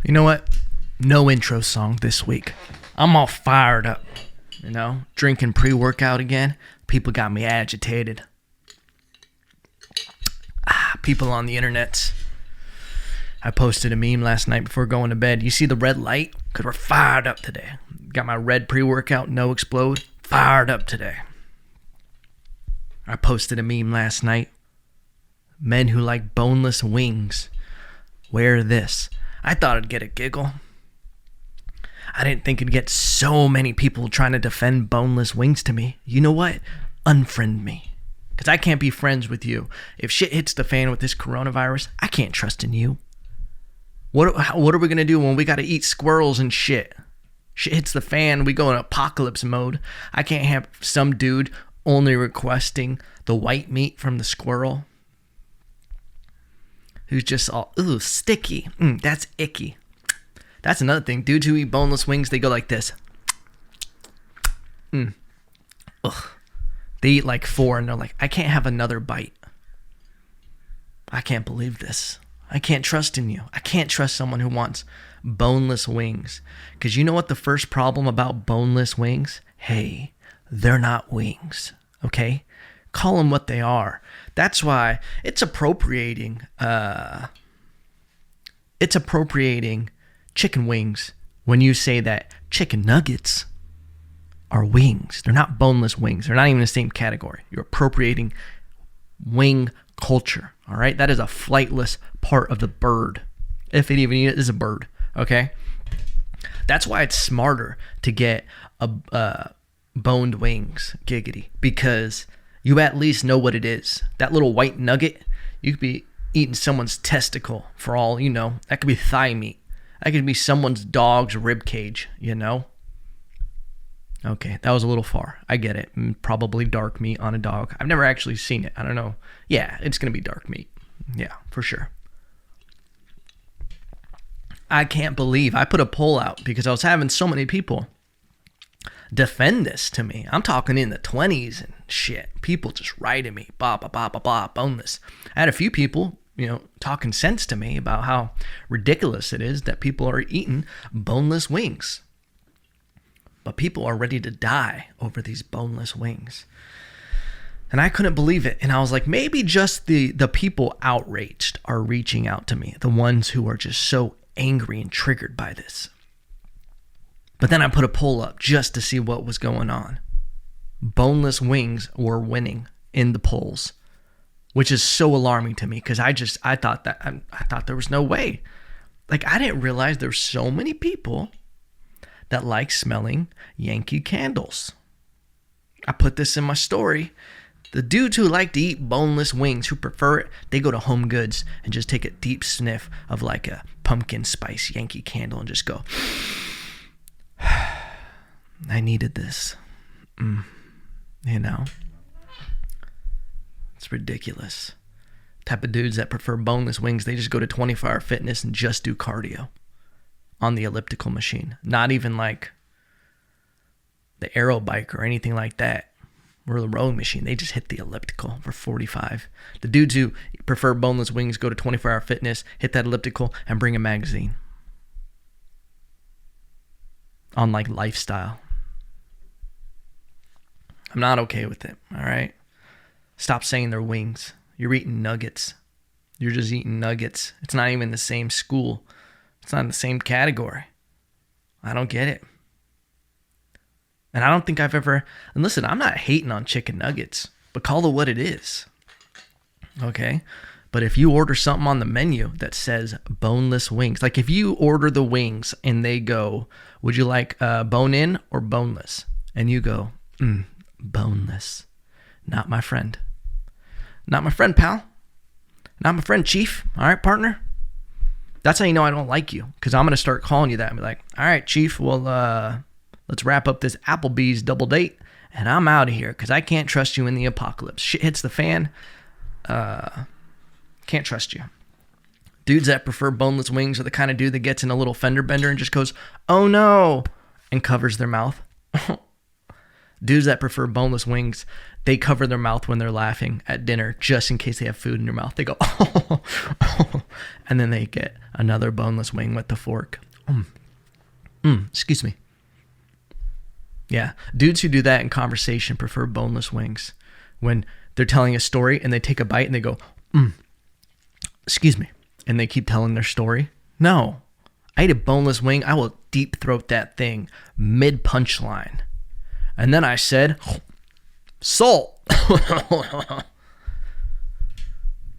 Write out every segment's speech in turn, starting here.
You know what? No intro song this week. I'm all fired up. Drinking pre-workout again. People got me agitated. People on the internet. I posted a meme last night before going to bed. You see the red light? Because we're fired up today. Got my red pre-workout, no explode. Fired up today. I posted a meme last night. Men who like boneless wings wear this. I thought I'd get a giggle. I didn't think it'd get so many people trying to defend boneless wings to me. You know what? Unfriend me. Because I can't be friends with you. If shit hits the fan with this coronavirus, I can't trust in you. What are we going to do when we got to eat squirrels and shit? Shit hits the fan, we go in apocalypse mode. I can't have some dude only requesting the white meat from the squirrel. Who's just all, ooh, sticky. That's icky. That's another thing. Dudes who eat boneless wings, they go like this. Ugh. They eat like 4 and they're like, I can't have another bite. I can't believe this. I can't trust in you. I can't trust someone who wants boneless wings. Because you know what the first problem about boneless wings? Hey, they're not wings. Okay? Call them what they are. That's why it's appropriating chicken wings when you say that chicken nuggets are wings. They're not boneless wings. They're not even the same category. You're appropriating wing culture. All right? That is a flightless part of the bird. If it even is a bird. Okay? That's why it's smarter to get a boned wings, giggity, because you at least know what it is. That little white nugget, you could be eating someone's testicle for all you know. That could be thigh meat. That could be someone's dog's rib cage, you know? Okay, that was a little far. I get it. Probably dark meat on a dog. I've never actually seen it. I don't know. Yeah, it's going to be dark meat. Yeah, for sure. I can't believe I put a poll out because I was having so many people defend this to me. I'm talking in the 20s and shit. People just writing me, blah, blah, blah, blah, blah, boneless. I had a few people, talking sense to me about how ridiculous it is that people are eating boneless wings. But people are ready to die over these boneless wings. And I couldn't believe it. And I was like, maybe just the people outraged are reaching out to me. The ones who are just so angry and triggered by this. But then I put a poll up just to see what was going on. Boneless wings were winning in the polls, which is so alarming to me because I thought there was no way. Like, I didn't realize there's so many people that like smelling Yankee candles. I put this in my story. The dudes who like to eat boneless wings, who prefer it, they go to Home Goods and just take a deep sniff of like a pumpkin spice Yankee candle and just go, I needed this. It's ridiculous. Type of dudes that prefer boneless wings, they just go to 24-hour fitness and just do cardio on the elliptical machine. Not even like the aero bike or anything like that. Or the rowing machine. They just hit the elliptical for 45. The dudes who prefer boneless wings go to 24-hour fitness, hit that elliptical, and bring a magazine. On like lifestyle. I'm not okay with it, all right? Stop saying they're wings. You're eating nuggets. You're just eating nuggets. It's not even the same school. It's not in the same category. I don't get it. And I don't think I've ever... And listen, I'm not hating on chicken nuggets, but call it what it is. Okay? But if you order something on the menu that says boneless wings, like if you order the wings and they go, would you like bone-in or boneless? And you go, boneless. Not my friend. Not my friend, pal. Not my friend, chief. All right, partner? That's how you know I don't like you, because I'm going to start calling you that and be like, all right, chief, well, let's wrap up this Applebee's double date, and I'm out of here, because I can't trust you in the apocalypse. Shit hits the fan. Can't trust you. Dudes that prefer boneless wings are the kind of dude that gets in a little fender bender and just goes, oh no, and covers their mouth. Dudes that prefer boneless wings, They cover their mouth when they're laughing at dinner just in case they have food in their mouth. They go, oh, oh, and then they get another boneless wing with the fork. Excuse me. Yeah, dudes who do that in conversation prefer boneless wings. When they're telling a story and they take a bite and they go, excuse me, and they keep telling their story. No, I ate a boneless wing. I will deep throat that thing mid punchline. And then I said, salt.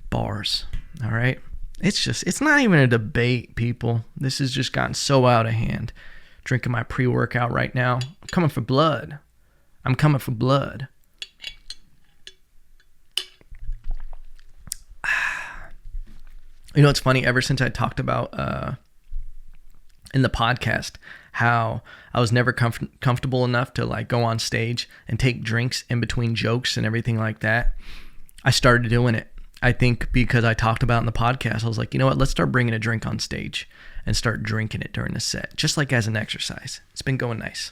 Bars. All right. It's not even a debate, people. This has just gotten so out of hand. Drinking my pre-workout right now. I'm coming for blood. You know, it's funny, ever since I talked about in the podcast how I was never comfortable enough to like go on stage and take drinks in between jokes and everything like that, I started doing it. I think because I talked about it in the podcast, I was like, you know what, let's start bringing a drink on stage and start drinking it during the set, just like as an exercise. It's been going nice.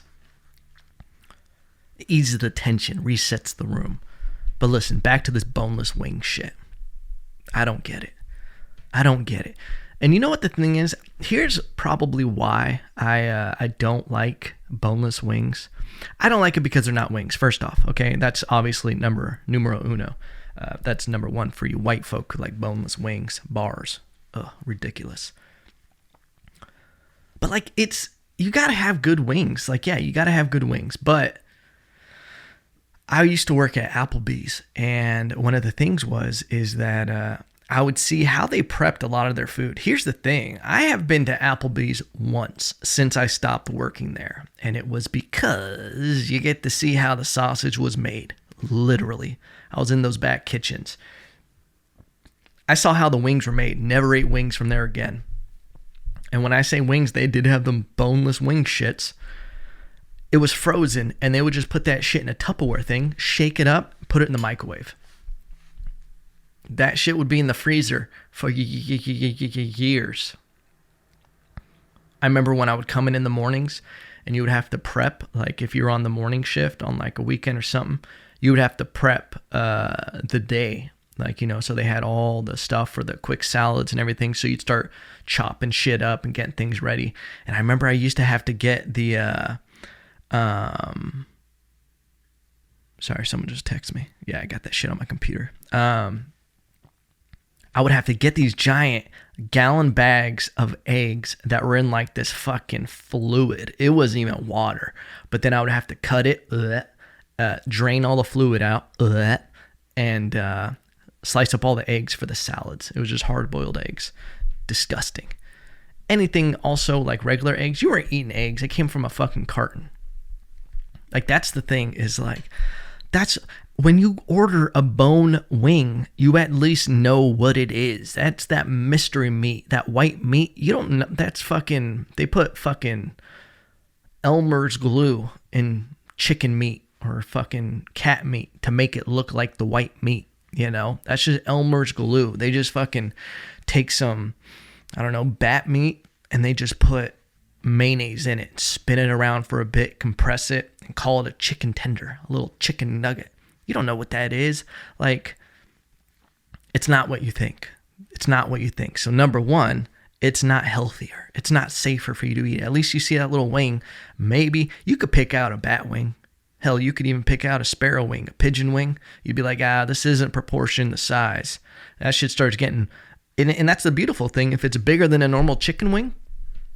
It eases the tension, resets the room. But listen, back to this boneless wing shit. I don't get it. And you know what the thing is? Here's probably why I don't like boneless wings. I don't like it because they're not wings, first off, okay? That's obviously numero uno. That's number one for you white folk who like boneless wings, bars. Ugh, ridiculous. But like, you gotta have good wings. Like, yeah, you gotta have good wings. But I used to work at Applebee's, and one of the things is that I would see how they prepped a lot of their food. Here's the thing. I have been to Applebee's once since I stopped working there, and it was because you get to see how the sausage was made. Literally. I was in those back kitchens. I saw how the wings were made. Never ate wings from there again. And when I say wings, they did have them boneless wing shits. It was frozen, and they would just put that shit in a Tupperware thing, shake it up, put it in the microwave. That shit would be in the freezer for years. I remember when I would come in the mornings and you would have to prep, like if you were on the morning shift on like a weekend or something, you would have to prep the day. Like, you know, so they had all the stuff for the quick salads and everything. So you'd start chopping shit up and getting things ready. And I remember I used to have to get the, sorry, someone just texted me. Yeah, I got that shit on my computer. I would have to get these giant gallon bags of eggs that were in like this fucking fluid. It wasn't even water. But then I would have to cut it, drain all the fluid out, and slice up all the eggs for the salads. It was just hard-boiled eggs. Disgusting. Anything also like regular eggs, you weren't eating eggs. It came from a fucking carton. Like, that's the thing, is like, that's when you order a bone wing, you at least know what it is. That's that mystery meat, that white meat. You don't know. That's fucking, they put fucking Elmer's glue in chicken meat or fucking cat meat to make it look like the white meat. You know, that's just Elmer's glue. They just fucking take some, I don't know, bat meat, and they just put mayonnaise in it, spin it around for a bit, compress it, and call it a chicken tender, a little chicken nugget. You don't know what that is. Like, it's not what you think. It's not what you think. So number one, it's not healthier. It's not safer for you to eat. At least you see that little wing. Maybe you could pick out a bat wing. Hell, you could even pick out a sparrow wing, a pigeon wing. You'd be like, this isn't proportion to size. That shit starts getting, and that's the beautiful thing. If it's bigger than a normal chicken wing,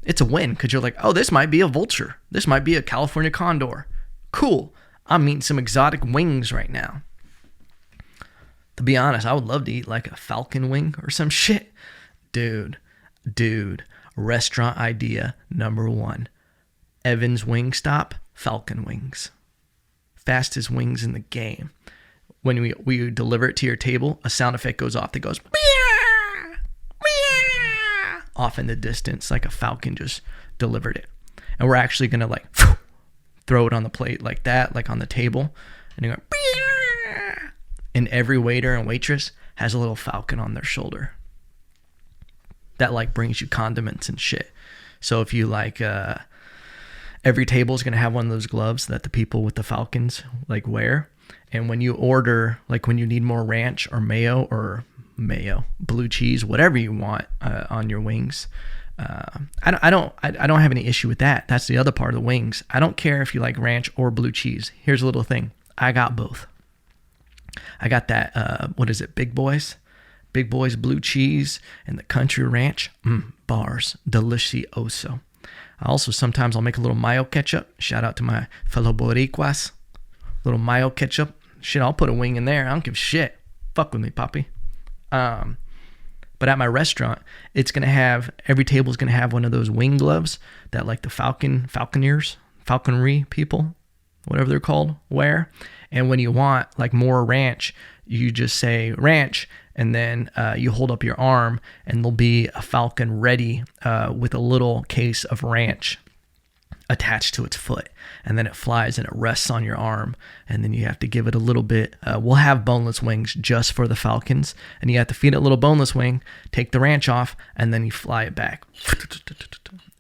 it's a win, because you're like, oh, this might be a vulture. This might be a California condor. Cool. I'm eating some exotic wings right now. To be honest, I would love to eat like a falcon wing or some shit. Dude, restaurant idea number one. Evan's Wingstop, falcon wings. Fastest wings in the game. When we deliver it to your table, a sound effect goes off that goes off in the distance, like a falcon just delivered it. And we're actually going to like throw it on the plate like that, like on the table. And you go, and every waiter and waitress has a little falcon on their shoulder that like brings you condiments and shit. So if you like, every table is going to have one of those gloves that the people with the falcons like wear. And when you order, like when you need more ranch or mayo, blue cheese, whatever you want on your wings, I don't have any issue with that. That's the other part of the wings. I don't care if you like ranch or blue cheese. Here's a little thing. I got both. I got that, what is it, Big Boys blue cheese and the country ranch. Bars. Delicioso. Also, sometimes I'll make a little mayo ketchup. Shout out to my fellow Boricuas. Little mayo ketchup. Shit, I'll put a wing in there. I don't give a shit. Fuck with me, papi. But at my restaurant, it's going to have, every table's going to have one of those wing gloves that like the falconry people, whatever they're called, wear. And when you want like more ranch, you just say ranch, and then you hold up your arm, and there'll be a falcon ready with a little case of ranch attached to its foot, and then it flies and it rests on your arm, and then you have to give it a little bit. We'll have boneless wings just for the falcons, and you have to feed it a little boneless wing, take the ranch off, and then you fly it back.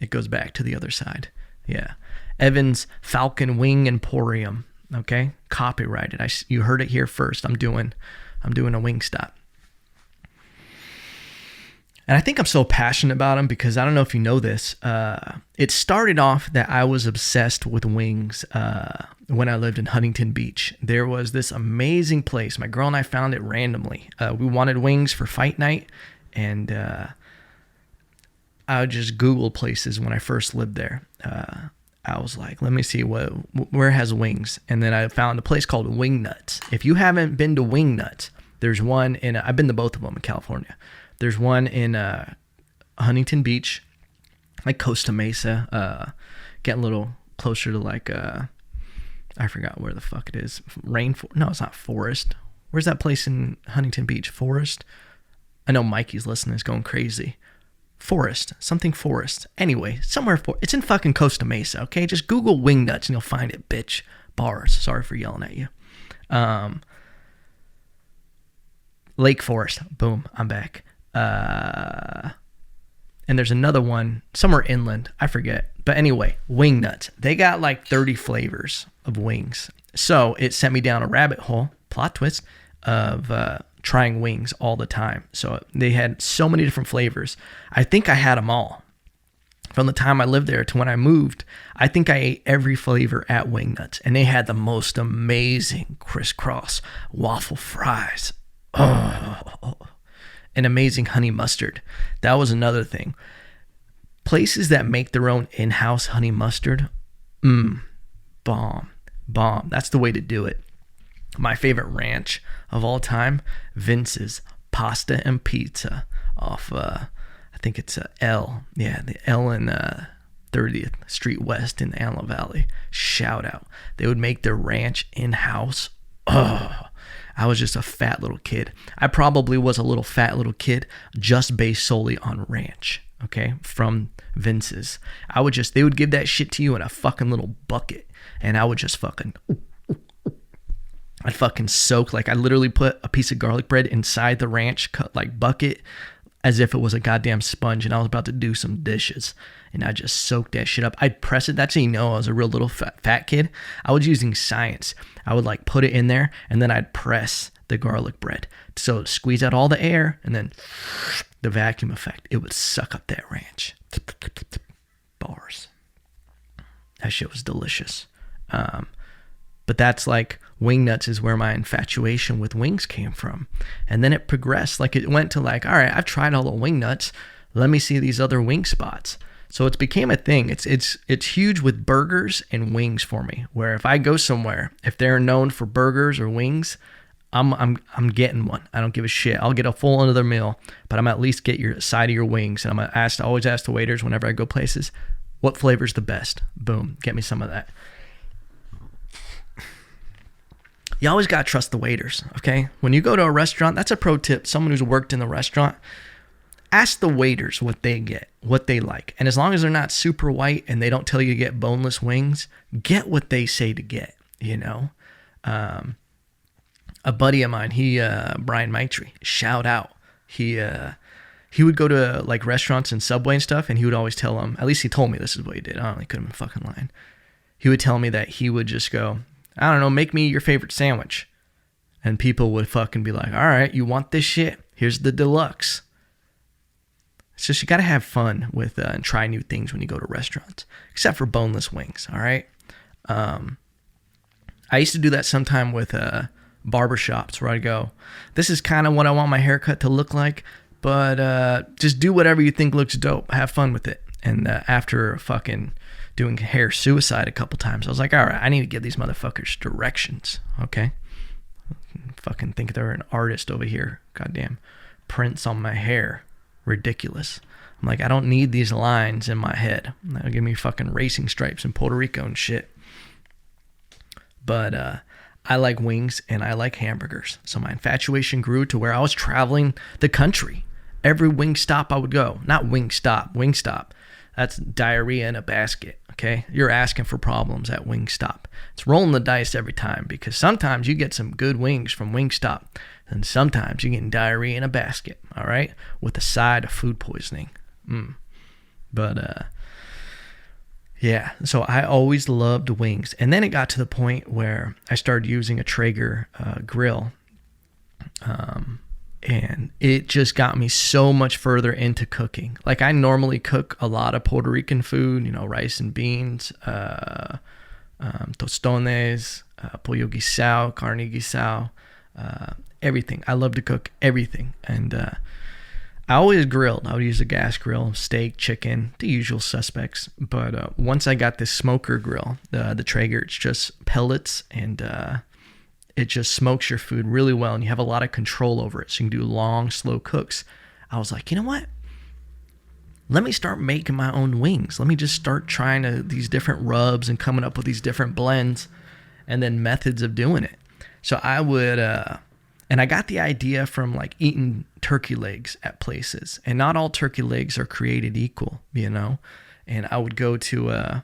It goes back to the other side. Yeah, Evan's Falcon Wing Emporium. Okay, copyrighted. You heard it here first. I'm doing a wing stop. And I think I'm so passionate about them because I don't know if you know this. It started off that I was obsessed with wings when I lived in Huntington Beach. There was this amazing place. My girl and I found it randomly. We wanted wings for fight night, and I would just Google places when I first lived there. I was like, let me see where has wings. And then I found a place called Wing Nuts. If you haven't been to Wing Nuts, there's one in, I've been to both of them in California. There's one in Huntington Beach, like Costa Mesa, getting a little closer to like, I forgot where the fuck it is. No, it's not Forest. Where's that place in Huntington Beach? Forest? I know Mikey's listening, is going crazy. Forest, something Forest. Anyway, somewhere it's in fucking Costa Mesa, okay? Just Google Wing Nuts and you'll find it, bitch. Bars. Sorry for yelling at you. Lake Forest. Boom, I'm back. And there's another one somewhere inland. I forget. But anyway, Wing Nuts. They got like 30 flavors of wings. So it sent me down a rabbit hole, plot twist, of trying wings all the time. So they had so many different flavors. I think I had them all. From the time I lived there to when I moved, I think I ate every flavor at Wing Nuts. And they had the most amazing crisscross waffle fries. Oh, and amazing honey mustard. That was another thing. Places that make their own in-house honey mustard, bomb. That's the way to do it. My favorite ranch of all time, Vince's Pasta and Pizza off, I think it's L. Yeah, the L in 30th Street West in the Antelope Valley. Shout out. They would make their ranch in-house. Oh, I was just a fat little kid. I probably was a little fat little kid just based solely on ranch, okay, from Vince's. They would give that shit to you in a fucking little bucket, and I would just fucking... I'd fucking soak, like I literally put a piece of garlic bread inside the ranch like bucket as if it was a goddamn sponge, and I was about to do some dishes, and I just soaked that shit up. I'd press it. That's how you know I was a real little fat kid. I was using science. I would like put it in there, and then I'd press the garlic bread. So squeeze out all the air, and then the vacuum effect. It would suck up that ranch. Bars. That shit was delicious. But that's like, Wing Nuts is where my infatuation with wings came from. And then it progressed. Like it went to like, all right, I've tried all the Wing Nuts. Let me see these other wing spots. So it became a thing. It's huge with burgers and wings for me. Where if I go somewhere, if they're known for burgers or wings, I'm getting one. I don't give a shit. I'll get a full another meal, but I'm at least get your side of your wings. And I'm always ask the waiters whenever I go places, what flavor's the best? Boom, get me some of that. You always got to trust the waiters, okay? When you go to a restaurant, that's a pro tip. Someone who's worked in the restaurant, ask the waiters what they get, what they like. And as long as they're not super white and they don't tell you to get boneless wings, get what they say to get, you know? A buddy of mine, Brian Maitre, shout out. He would go to like restaurants and Subway and stuff, and he would always tell them, at least he told me this is what he did. I don't know, he could have been fucking lying. He would tell me that he would just go, I don't know, make me your favorite sandwich. And people would fucking be like, all right, you want this shit? Here's the deluxe. It's just you got to have fun with and try new things when you go to restaurants, except for boneless wings, all right? I used to do that sometime with barbershops where I'd go, this is kind of what I want my haircut to look like, but just do whatever you think looks dope. Have fun with it. And after fucking doing hair suicide a couple times, I was like, all right, I need to give these motherfuckers directions, okay? Fucking think they're an artist over here. Goddamn prints on my hair. Ridiculous. I'm like, I don't need these lines in my head. That'll give me fucking racing stripes in Puerto Rico and shit. But I like wings and I like hamburgers. So my infatuation grew to where I was traveling the country. Every wing stop I would go. Not Wingstop. That's diarrhea in a basket, okay? You're asking for problems at Wingstop. It's rolling the dice every time because sometimes you get some good wings from Wingstop and sometimes you're getting diarrhea in a basket, all right? With a side of food poisoning. But, yeah, so I always loved wings. And then it got to the point where I started using a Traeger grill. And it just got me so much further into cooking. Like I normally cook a lot of Puerto Rican food, rice and beans, tostones, pollo guisado, carne guisado, everything. I love to cook everything. And I always grilled. I would use a gas grill, steak, chicken, the usual suspects. But once I got this smoker grill, the Traeger, it's just pellets and it just smokes your food really well and you have a lot of control over it. So you can do long, slow cooks. I was like, you know what? Let me start making my own wings. Let me just start trying these different rubs and coming up with these different blends and then methods of doing it. So I would, and I got the idea from like eating turkey legs at places. And not all turkey legs are created equal, And I would go to,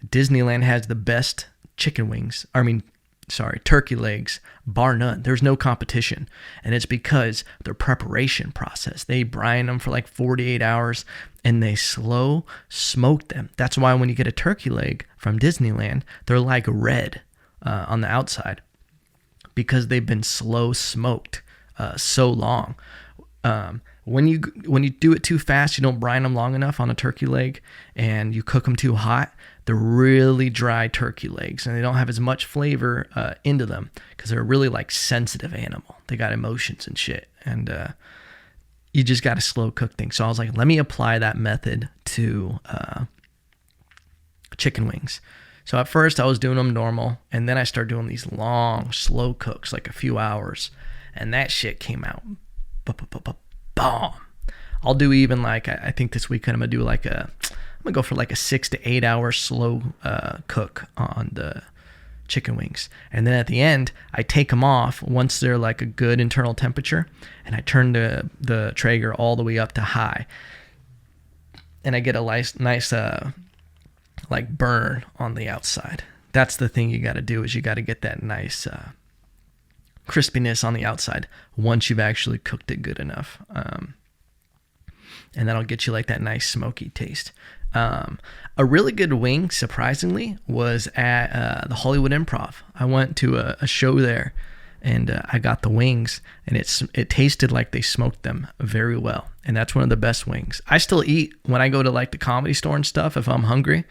Disneyland has the best chicken wings. Turkey legs, bar none. There's no competition. And it's because their preparation process. They brine them for like 48 hours and they slow smoke them. That's why when you get a turkey leg from Disneyland, they're like red on the outside because they've been slow smoked so long. When you do it too fast, you don't brine them long enough on a turkey leg and you cook them too hot, they're really dry turkey legs and they don't have as much flavor into them because they're a really like sensitive animal. They got emotions and shit. And you just got to slow cook things. So I was like, let me apply that method to chicken wings. So at first I was doing them normal and then I started doing these long, slow cooks, like a few hours. And that shit came out bomb. I'll do even like, I think this weekend I'm going to do like I'm going to go for like a 6 to 8 hour slow cook on the chicken wings. And then at the end, I take them off once they're like a good internal temperature and I turn the Traeger all the way up to high. And I get a nice like burn on the outside. That's the thing you got to do is you got to get that nice crispiness on the outside once you've actually cooked it good enough. And that'll get you like that nice smoky taste. A really good wing, surprisingly, was at the Hollywood Improv. I went to a show there and I got the wings and it tasted like they smoked them very well. And that's one of the best wings. I still eat when I go to like the Comedy Store and stuff. If I'm hungry,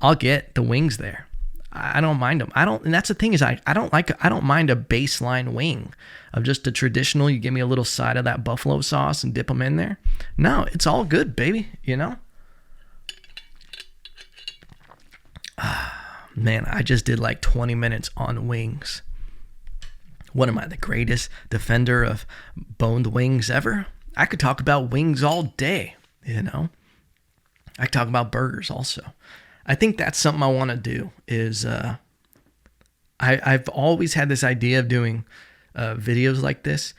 I'll get the wings there. I don't mind them. And that's the thing is I don't mind a baseline wing of just a traditional, you give me a little side of that buffalo sauce and dip them in there. No, it's all good, baby, Man, I just did like 20 minutes on wings. What am I, the greatest defender of boned wings ever? I could talk about wings all day, I could talk about burgers also. I think that's something I want to do is I've always had this idea of doing videos like this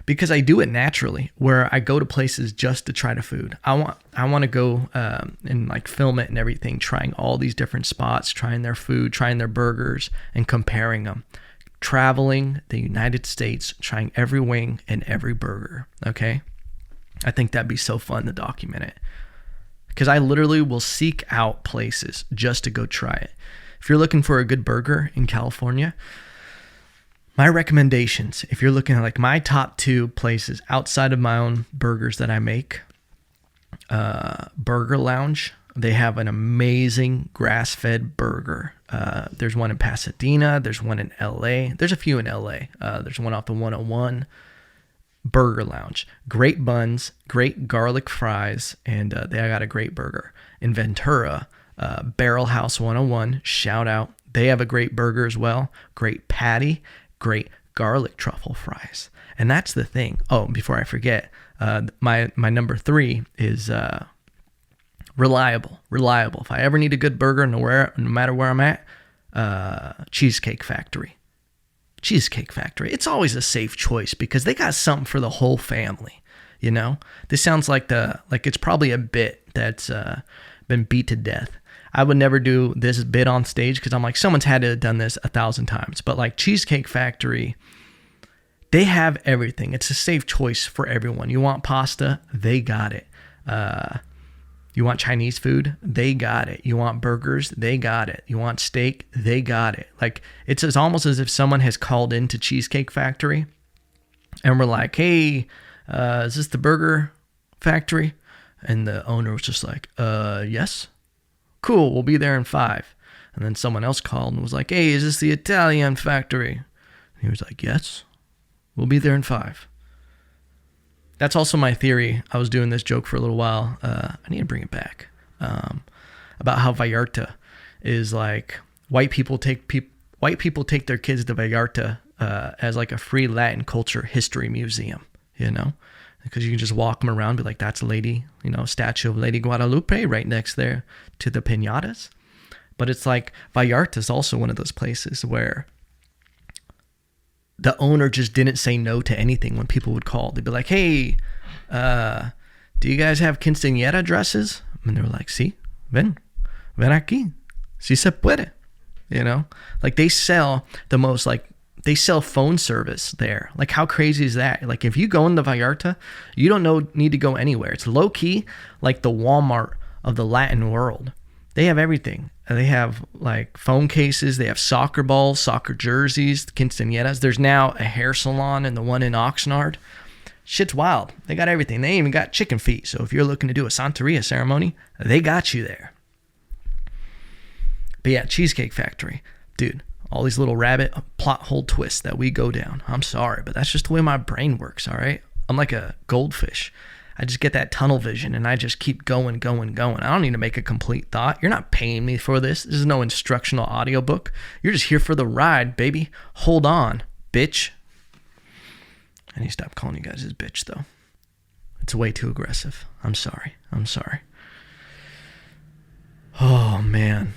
because I do it naturally where I go to places just to try the food. I want to go and like film it and everything, trying all these different spots, trying their food, trying their burgers and comparing them. Traveling the United States, trying every wing and every burger, okay? I think that'd be so fun to document it. Because I literally will seek out places just to go try it. If you're looking for a good burger in California, my recommendations, if you're looking at like my top 2 places outside of my own burgers that I make, Burger Lounge. They have an amazing grass-fed burger. There's one in Pasadena. There's one in LA. There's a few in LA. There's one off the 101. Burger Lounge. Great buns, great garlic fries, and they got a great burger. In Ventura, Barrel House 101, shout out. They have a great burger as well. Great patty, great garlic truffle fries. And that's the thing. Oh, before I forget, my number 3 is reliable. If I ever need a good burger, no matter where I'm at, Cheesecake Factory. It's always a safe choice because they got something for the whole family. You know, this sounds like it's probably a bit that's been beat to death. I would never do this bit on stage because I'm like, someone's had to have done this 1,000 times. But like Cheesecake Factory, they have everything. It's a safe choice for everyone. You want pasta? They got it. You want Chinese food? They got it. You want burgers? They got it. You want steak? They got it. Like, it's almost as if someone has called into Cheesecake Factory and we're like, hey, is this the burger factory? And the owner was just like, yes. Cool, we'll be there in 5. And then someone else called and was like, hey, is this the Italian factory? And he was like, yes, we'll be there in 5. That's also my theory. I was doing this joke for a little while. I need to bring it back. About how Vallarta is like white people take their kids to Vallarta as like a free Latin culture history museum, you know, because you can just walk them around, be like, that's a lady, you know, statue of Lady Guadalupe right next there to the piñatas. But it's like Vallarta is also one of those places where the owner just didn't say no to anything when people would call. They'd be like, hey, do you guys have quinceañera dresses? And they were like, sí, ven aquí, sí se puede. You know, like they sell they sell phone service there. Like, how crazy is that? Like, if you go into Vallarta, you don't need to go anywhere. It's low key like the Walmart of the Latin world. They have everything. They have like phone cases. They have soccer balls, soccer jerseys, quinceañeras. There's now a hair salon in the one in Oxnard. Shit's wild. They got everything. They even got chicken feet. So if you're looking to do a Santeria ceremony, they got you there. But yeah, Cheesecake Factory. Dude, all these little rabbit plot hole twists that we go down. I'm sorry, but that's just the way my brain works, all right? I'm like a goldfish. I just get that tunnel vision and I just keep going. I don't need to make a complete thought. You're not paying me for this. This is no instructional audiobook. You're just here for the ride, baby. Hold on, bitch. I need to stop calling you guys this bitch, though. It's way too aggressive. I'm sorry. Oh, man.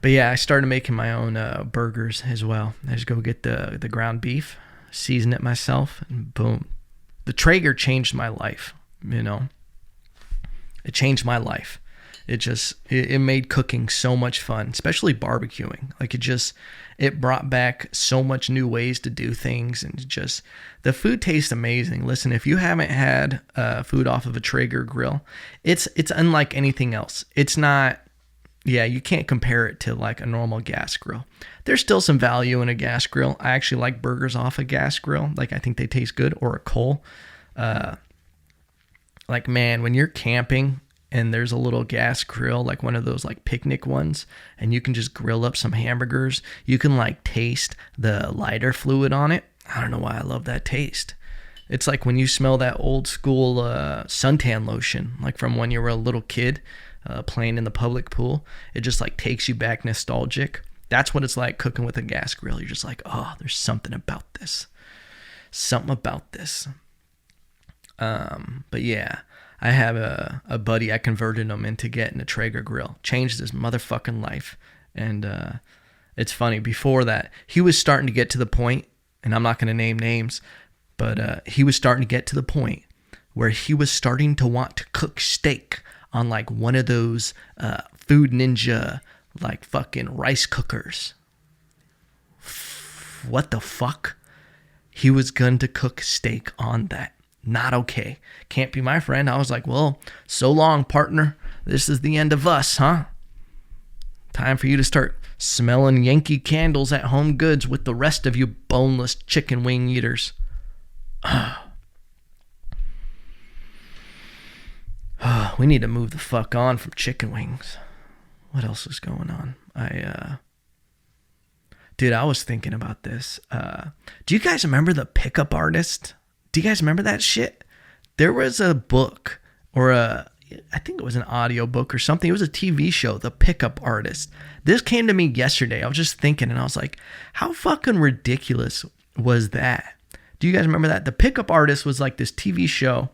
But yeah, I started making my own burgers as well. I just go get the ground beef, season it myself, and boom. The Traeger changed my life. You know, it changed my life. It made cooking so much fun, especially barbecuing. Like it brought back so much new ways to do things, and the food tastes amazing. Listen, if you haven't had food off of a Traeger grill, it's unlike anything else. It's not, you can't compare it to like a normal gas grill. There's still some value in a gas grill. I actually like burgers off a gas grill. Like, I think they taste good, or a coal. Like, man, when you're camping and there's a little gas grill, like one of those like picnic ones, and you can just grill up some hamburgers, you can like taste the lighter fluid on it. I don't know why I love that taste. It's like when you smell that old school suntan lotion, like from when you were a little kid playing in the public pool. It just like takes you back nostalgic. That's what it's like cooking with a gas grill. You're just like, oh, there's something about this. But yeah, I have a buddy. I converted him into getting a Traeger grill. Changed his motherfucking life. And it's funny. Before that, he was starting to get to the point, and I'm not going to name names, but he was starting to get to the point where he was starting to want to cook steak on like one of those Food Ninja like fucking rice cookers. What the fuck? He was going to cook steak on that. Not okay. Can't be my friend. I was like, well, so long, partner. This is the end of us, huh? Time for you to start smelling Yankee candles at Home Goods with the rest of you boneless chicken wing eaters. We need to move the fuck on from chicken wings. What else is going on? Dude, I was thinking about this. Do you guys remember the Pickup Artist? Do you guys remember that shit? There was a book, or I think it was an audio book or something. It was a TV show, The Pickup Artist. This came to me yesterday. I was just thinking, and I was like, how fucking ridiculous was that? Do you guys remember that? The Pickup Artist was like this TV show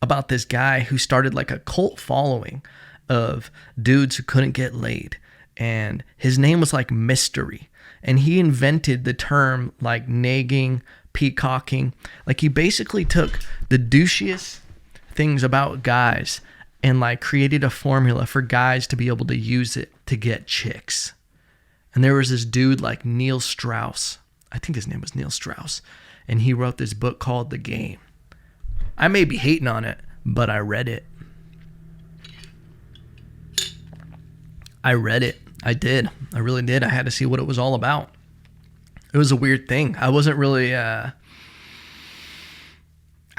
about this guy who started like a cult following of dudes who couldn't get laid. And his name was like Mystery. And he invented the term like nagging, peacocking. Like he basically took the douchiest things about guys and like created a formula for guys to be able to use it to get chicks. And there was this dude like Neil Strauss. I think his name was Neil Strauss. And he wrote this book called The Game. I may be hating on it, but I read it. I did. I really did. I had to see what it was all about. It was a weird thing. I wasn't really... I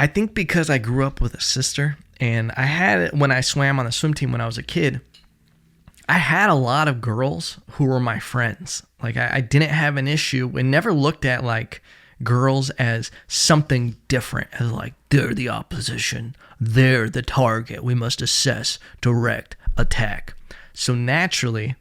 think because I grew up with a sister, and I had, when I swam on the swim team when I was a kid, I had a lot of girls who were my friends. Like, I didn't have an issue and never looked at, like, girls as something different, as like, they're the opposition, they're the target, we must assess, direct, attack. So naturally,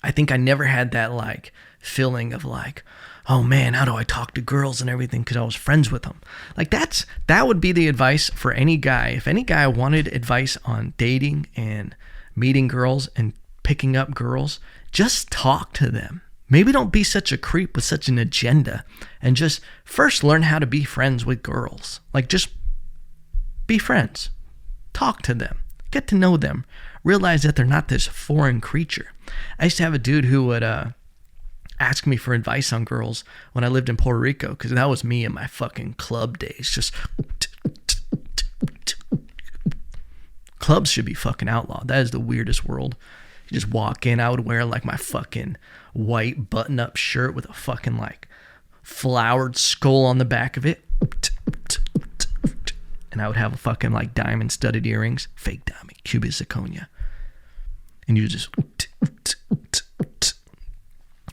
I think I never had that like feeling of like, oh man, how do I talk to girls and everything, because I was friends with them. Like that would be the advice for any guy. If any guy wanted advice on dating and meeting girls and picking up girls, just talk to them. Maybe don't be such a creep with such an agenda, and just first learn how to be friends with girls. Like, just be friends. Talk to them. Get to know them. Realize that they're not this foreign creature. I used to have a dude who would ask me for advice on girls when I lived in Puerto Rico, because that was me in my fucking club days. Just clubs should be fucking outlawed. That is the weirdest world. You just walk in, I would wear like my fucking white button-up shirt with a fucking like flowered skull on the back of it, and I would have a fucking like diamond-studded earrings, fake diamond, cubic zirconia, and you just,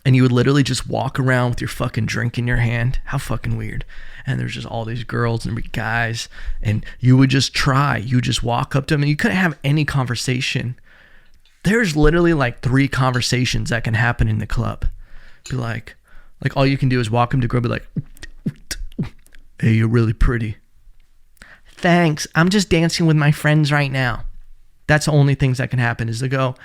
and you would literally just walk around with your fucking drink in your hand. How fucking weird. And there's just all these girls and guys, and you would just walk up to them, and you couldn't have any conversation. There's literally like 3 conversations that can happen in the club. Be like all you can do is walk them to a girl, be like, hey, you're really pretty. Thanks, I'm just dancing with my friends right now. That's the only things that can happen, is they go,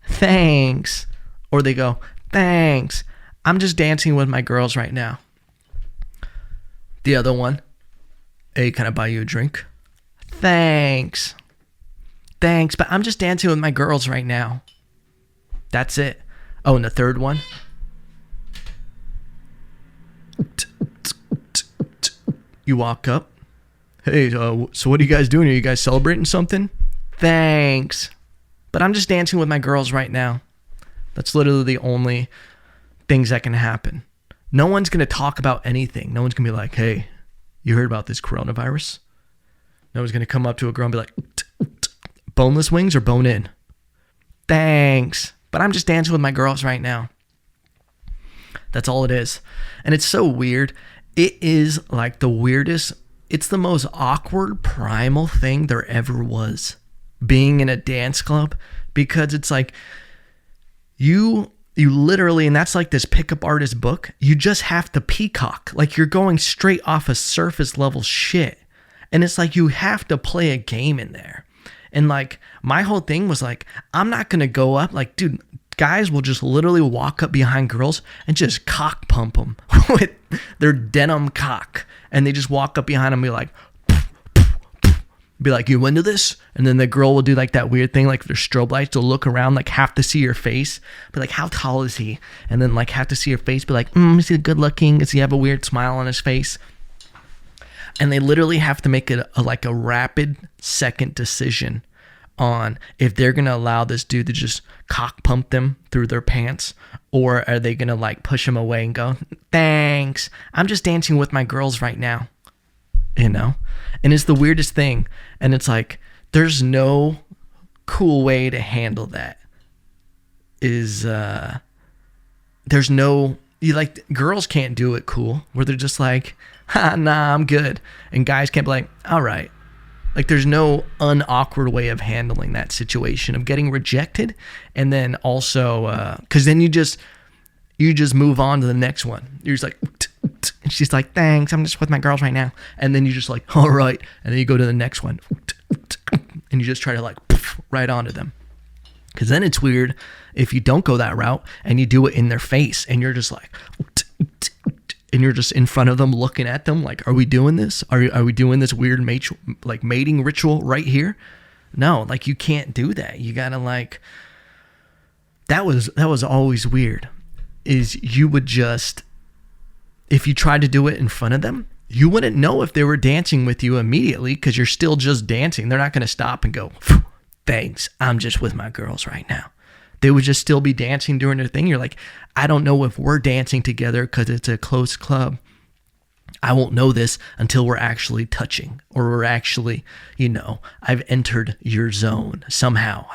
thanks. Or they go, thanks, I'm just dancing with my girls right now. The other one, hey, can I buy you a drink? Thanks, but I'm just dancing with my girls right now. That's it. Oh, and the third one, you walk up, hey, so what are you guys doing? Are you guys celebrating something? Thanks, but I'm just dancing with my girls right now. That's literally the only things that can happen. No one's going to talk about anything. No one's going to be like, hey, you heard about this coronavirus? No one's going to come up to a girl and be like, boneless wings or bone in? Thanks, but I'm just dancing with my girls right now. That's all it is. And it's so weird. It is like the weirdest, it's the most awkward primal thing there ever was, being in a dance club, because it's like you literally, and that's like this Pickup Artist book, you just have to peacock. Like, you're going straight off of surface level shit. And it's like you have to play a game in there. And like my whole thing was like, I'm not going to go up. Like, dude, guys will just literally walk up behind girls and just cock pump them with their denim cock. And they just walk up behind them and be like, you into this? And then the girl will do like that weird thing, like their strobe lights, to look around, like have to see your face, be like, how tall is he? And then like have to see your face, be like, is he good looking? Does he have a weird smile on his face? And they literally have to make it a rapid second decision on if they're going to allow this dude to just cock pump them through their pants, or are they going to like push him away and go, thanks, I'm just dancing with my girls right now, you know? And it's the weirdest thing. And it's like, there's no cool way to handle that. There's no, girls can't do it cool, where they're just like, nah, I'm good. And guys can't be like, all right. Like, there's no unawkward way of handling that situation of getting rejected. And then also, because then you just move on to the next one. You're just like, and she's like, thanks, I'm just with my girls right now. And then you just like, all right. And then you go to the next one. And you just try to like, right onto them. Because then it's weird if you don't go that route and you do it in their face and you're just like, and you're just in front of them looking at them like, are we doing this? Are we doing this weird mating ritual right here? No, like, you can't do that. You gotta like, that was always weird, is you would just, if you tried to do it in front of them, you wouldn't know if they were dancing with you immediately because you're still just dancing. They're not going to stop and go, thanks, I'm just with my girls right now. They would just still be dancing during their thing. You're like, I don't know if we're dancing together because it's a close club. I won't know this until we're actually touching, or we're actually, I've entered your zone somehow.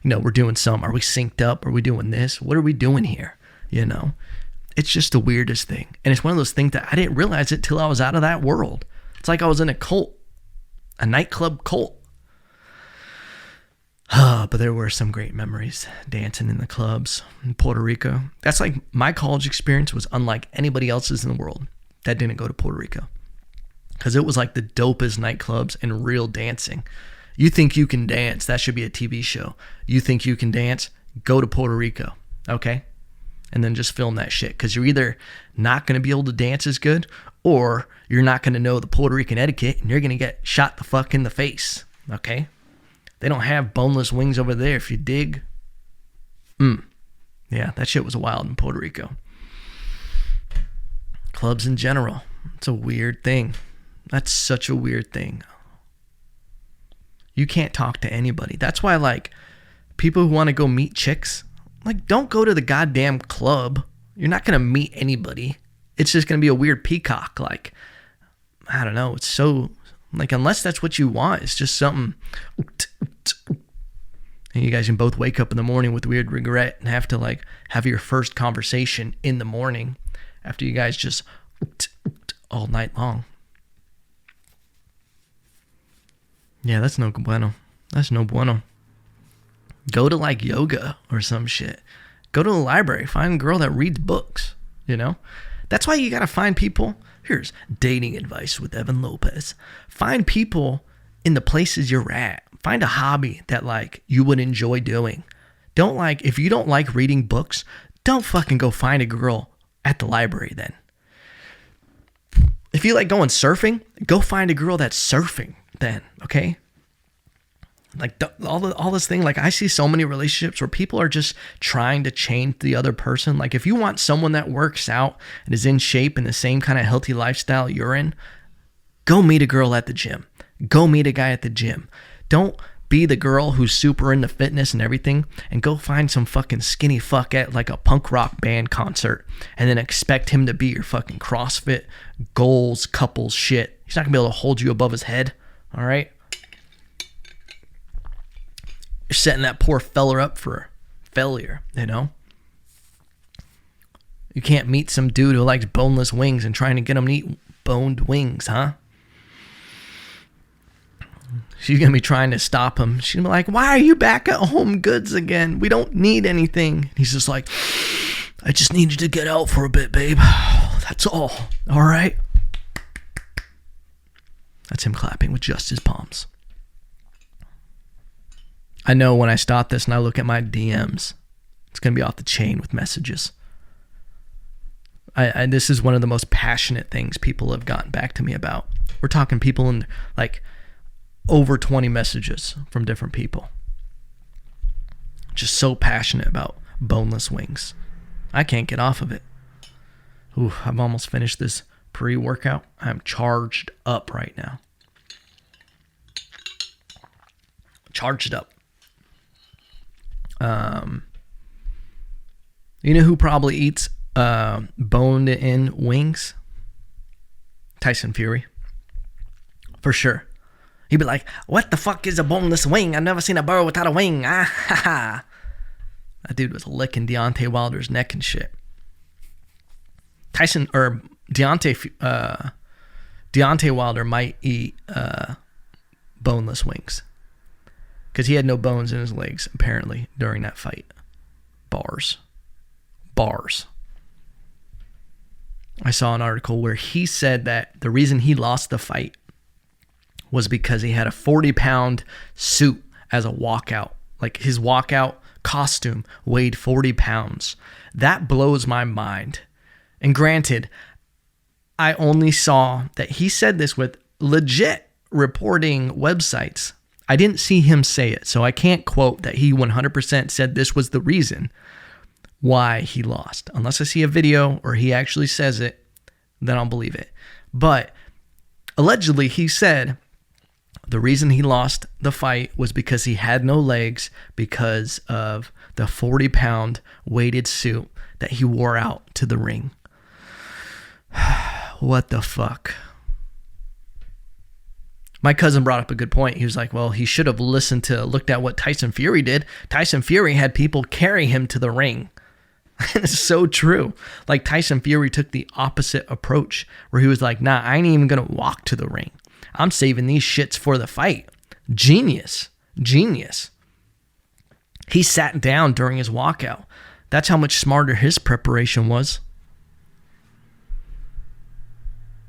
We're doing are we synced up? Are we doing this? What are we doing here? It's just the weirdest thing. And it's one of those things that I didn't realize it till I was out of that world. It's like I was in a cult, a nightclub cult. But there were some great memories dancing in the clubs in Puerto Rico. That's like, my college experience was unlike anybody else's in the world that didn't go to Puerto Rico. Because it was like the dopest nightclubs and real dancing. You think you can dance, that should be a TV show. You think you can dance, go to Puerto Rico, okay? And then just film that shit. Because you're either not going to be able to dance as good, or you're not going to know the Puerto Rican etiquette, and you're going to get shot the fuck in the face, okay? They don't have boneless wings over there, if you dig. Yeah, that shit was wild in Puerto Rico. Clubs in general. It's a weird thing. That's such a weird thing. You can't talk to anybody. That's why, like, people who want to go meet chicks, like, don't go to the goddamn club. You're not going to meet anybody. It's just going to be a weird peacock. Like, I don't know. It's so, like, unless that's what you want, it's just something. And you guys can both wake up in the morning with weird regret and have to, like, have your first conversation in the morning after you guys just all night long. Yeah, that's no bueno. That's no bueno. Go to, like, yoga or some shit. Go to the library. Find a girl that reads books, That's why you got to find people. Here's dating advice with Evan Lopez. Find people in the places you're at. Find a hobby that, like, you would enjoy doing. Don't, like, if you don't like reading books, don't fucking go find a girl at the library then. If you like going surfing, go find a girl that's surfing then, okay? Like, all this thing, like, I see so many relationships where people are just trying to change the other person. Like, if you want someone that works out and is in shape in the same kind of healthy lifestyle you're in, go meet a girl at the gym. Go meet a guy at the gym. Don't be the girl who's super into fitness and everything and go find some fucking skinny fuck at, like, a punk rock band concert and then expect him to be your fucking CrossFit goals, couples shit. He's not gonna be able to hold you above his head, all right? You're setting that poor fella up for failure, You can't meet some dude who likes boneless wings and trying to get him to eat boned wings, huh? She's going to be trying to stop him. She's going to be like, why are you back at Home Goods again? We don't need anything. He's just like, I just need you to get out for a bit, babe. That's all. All right? That's him clapping with just his palms. I know when I stop this and I look at my DMs, it's going to be off the chain with messages. This is one of the most passionate things people have gotten back to me about. We're talking people in, like, over 20 messages from different people. Just so passionate about boneless wings. I can't get off of it. Ooh, I've almost finished this pre-workout. I'm charged up right now. Charged up. You know who probably eats boned-in wings? Tyson Fury. For sure. He'd be like, what the fuck is a boneless wing? I've never seen a bird without a wing. Ah, ha, ha. That dude was licking Deontay Wilder's neck and shit. Deontay Wilder might eat boneless wings. Because he had no bones in his legs, apparently, during that fight. Bars. I saw an article where he said that the reason he lost the fight was because he had a 40-pound suit as a walkout. Like his walkout costume weighed 40 pounds. That blows my mind. And granted, I only saw that he said this with legit reporting websites. I didn't see him say it, so I can't quote that he 100% said this was the reason why he lost. Unless I see a video or he actually says it, then I'll believe it. But allegedly, he said the reason he lost the fight was because he had no legs because of the 40-pound weighted suit that he wore out to the ring. What the fuck? My cousin brought up a good point. He was like, well, he should have looked at what Tyson Fury did. Tyson Fury had people carry him to the ring. It's so true. Like Tyson Fury took the opposite approach where he was like, nah, I ain't even going to walk to the ring. I'm saving these shits for the fight. Genius. He sat down during his walkout. That's how much smarter his preparation was.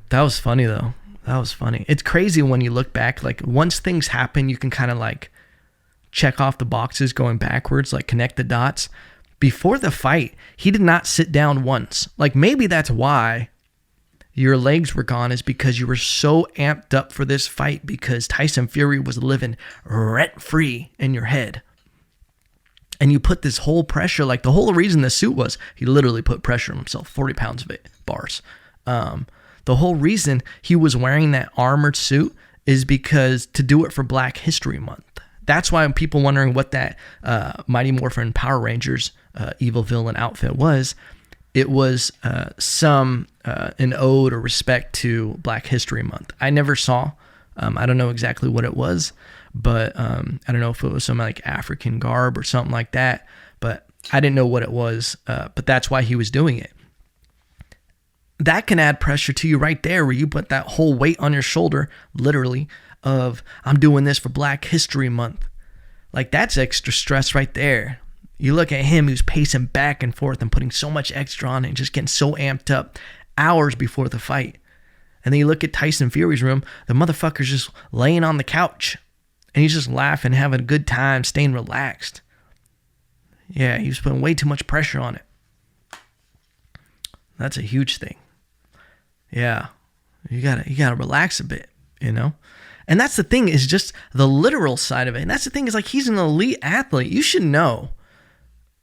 That was funny though. That was funny. It's crazy when you look back, like once things happen, you can kind of like check off the boxes going backwards, like connect the dots. Before the fight, he did not sit down once. Like maybe that's why your legs were gone, is because you were so amped up for this fight because Tyson Fury was living rent-free in your head. And you put this whole pressure, like the whole reason the suit was, he literally put pressure on himself, 40 pounds of it, bars. The whole reason he was wearing that armored suit is because to do it for Black History Month. That's why people wondering what that Mighty Morphin Power Rangers evil villain outfit was. It was an ode or respect to Black History Month. I never saw. I don't know exactly what it was, but I don't know if it was some like African garb or something like that. But I didn't know what it was. But that's why he was doing it. That can add pressure to you right there, where you put that whole weight on your shoulder, literally, of I'm doing this for Black History Month. Like that's extra stress right there. You look at him who's pacing back and forth and putting so much extra on it and just getting so amped up hours before the fight. And then you look at Tyson Fury's room, the motherfucker's just laying on the couch and he's just laughing, having a good time, staying relaxed. Yeah, he was putting way too much pressure on it. That's a huge thing. Yeah, you gotta relax a bit, you know? And that's the thing, is just the literal side of it. And that's the thing, is like he's an elite athlete. You should know.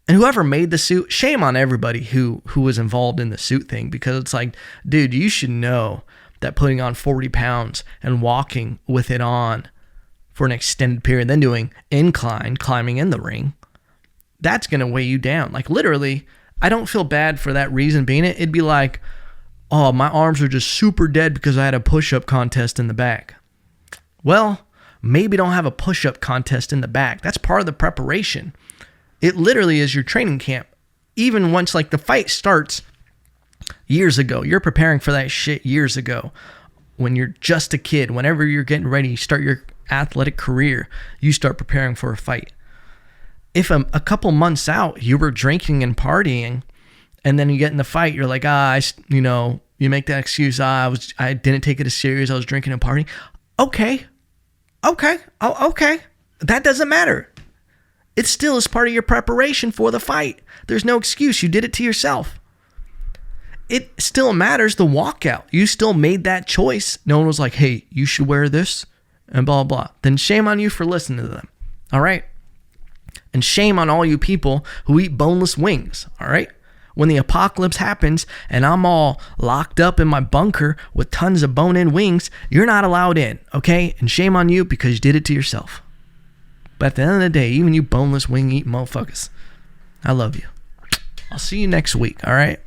And whoever made the suit, shame on everybody who was involved in the suit thing, because it's like, dude, you should know that putting on 40 pounds and walking with it on for an extended period, then doing incline, climbing in the ring, that's going to weigh you down. Like literally, I don't feel bad for that reason being it. It'd be like, oh, my arms are just super dead because I had a push-up contest in the back. Well, maybe don't have a push-up contest in the back. That's part of the preparation. It literally is your training camp. Even once like the fight starts years ago, you're preparing for that shit years ago. When you're just a kid, whenever you're getting ready, you start your athletic career, you start preparing for a fight. If a couple months out, you were drinking and partying, and then you get in the fight, you're like, you make that excuse, I didn't take it as serious, I was drinking and partying. Okay. That doesn't matter. It still is part of your preparation for the fight. There's no excuse. You did it to yourself. It still matters, the walkout. You still made that choice. No one was like, hey, you should wear this and blah, blah. Then shame on you for listening to them. All right? And shame on all you people who eat boneless wings. All right? When the apocalypse happens and I'm all locked up in my bunker with tons of bone-in wings, you're not allowed in, okay? And shame on you because you did it to yourself. But at the end of the day, even you boneless wing eating motherfuckers, I love you. I'll see you next week, all right?